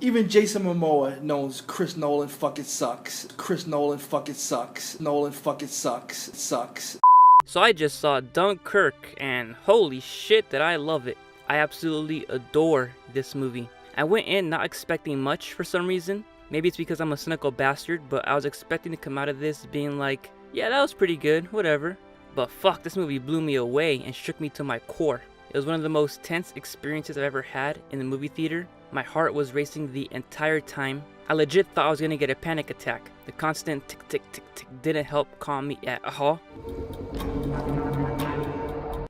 Even Jason Momoa knows Chris Nolan fucking sucks. Chris Nolan fucking sucks. Nolan fucking sucks. Sucks. So I just saw Dunkirk, and holy shit did I love it. I absolutely adore this movie. I went in not expecting much for some reason. Maybe it's because I'm a cynical bastard, but I was expecting to come out of this being like, yeah, that was pretty good, whatever. But fuck, this movie blew me away and shook me to my core. It was one of the most tense experiences I've ever had in the movie theater. My heart was racing the entire time. I legit thought I was gonna get a panic attack. The constant tick tick tick tick didn't help calm me at all.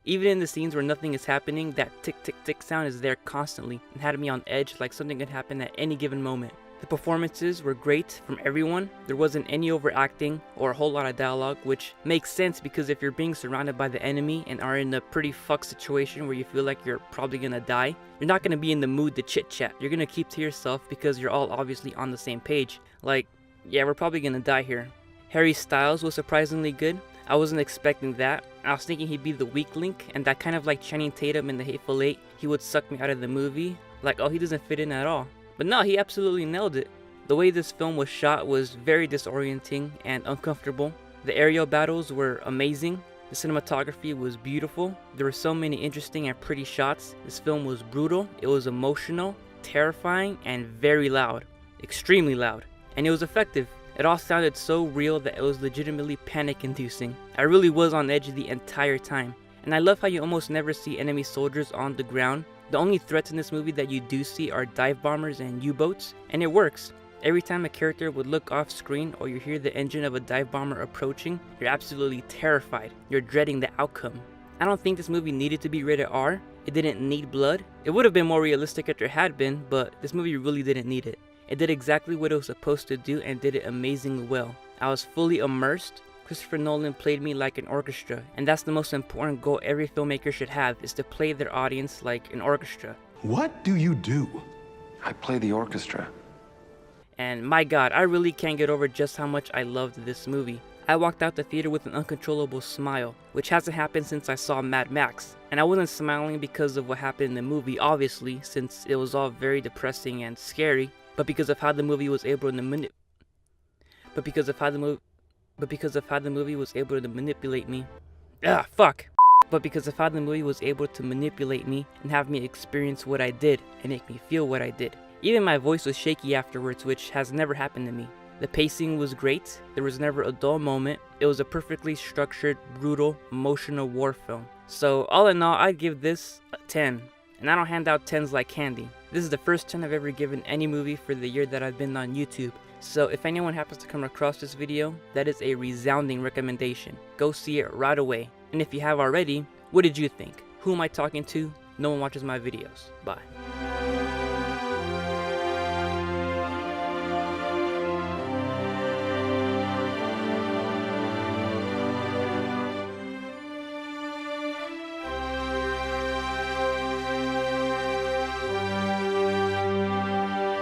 Even in the scenes where nothing is happening, that tick tick tick sound is there constantly and had me on edge like something could happen at any given moment. The performances were great from everyone. There wasn't any overacting or a whole lot of dialogue, which makes sense because if you're being surrounded by the enemy and are in a pretty fucked situation where you feel like you're probably gonna die, you're not gonna be in the mood to chit chat. You're gonna keep to yourself because you're all obviously on the same page. Like, yeah, we're probably gonna die here. Harry Styles was surprisingly good. I wasn't expecting that. I was thinking he'd be the weak link, and that kind of like Channing Tatum in The Hateful Eight, he would suck me out of the movie. Like, oh, he doesn't fit in at all. But no, he absolutely nailed it. The way this film was shot was very disorienting and uncomfortable. The aerial battles were amazing. The cinematography was beautiful. There were so many interesting and pretty shots. This film was brutal. It was emotional, terrifying, and very loud. Extremely loud. And it was effective. It all sounded so real that it was legitimately panic-inducing. I really was on edge the entire time. And I love how you almost never see enemy soldiers on the ground. The only threats in this movie that you do see are dive bombers and U-boats, and it works. Every time a character would look off screen or you hear the engine of a dive bomber approaching, you're absolutely terrified. You're dreading the outcome. I don't think this movie needed to be rated R. It didn't need blood. It would have been more realistic if there had been, but this movie really didn't need it. It did exactly what it was supposed to do and did it amazingly well. I was fully immersed. Christopher Nolan played me like an orchestra, and that's the most important goal every filmmaker should have, is to play their audience like an orchestra. What do you do? I play the orchestra. And my god, I really can't get over just how much I loved this movie. I walked out the theater with an uncontrollable smile, which hasn't happened since I saw Mad Max. And I wasn't smiling because of what happened in the movie, obviously, since it was all very depressing and scary, but because of how the movie was able to manipulate me. But because of how the movie was able to manipulate me and have me experience what I did and make me feel what I did. Even my voice was shaky afterwards, which has never happened to me. The pacing was great. There was never a dull moment. It was a perfectly structured, brutal, emotional war film. So all in all, I'd give this a 10. And I don't hand out 10s like candy. This is the first 10 I've ever given any movie for the year that I've been on YouTube. So if anyone happens to come across this video, that is a resounding recommendation. Go see it right away. And if you have already, what did you think? Who am I talking to? No one watches my videos. Bye.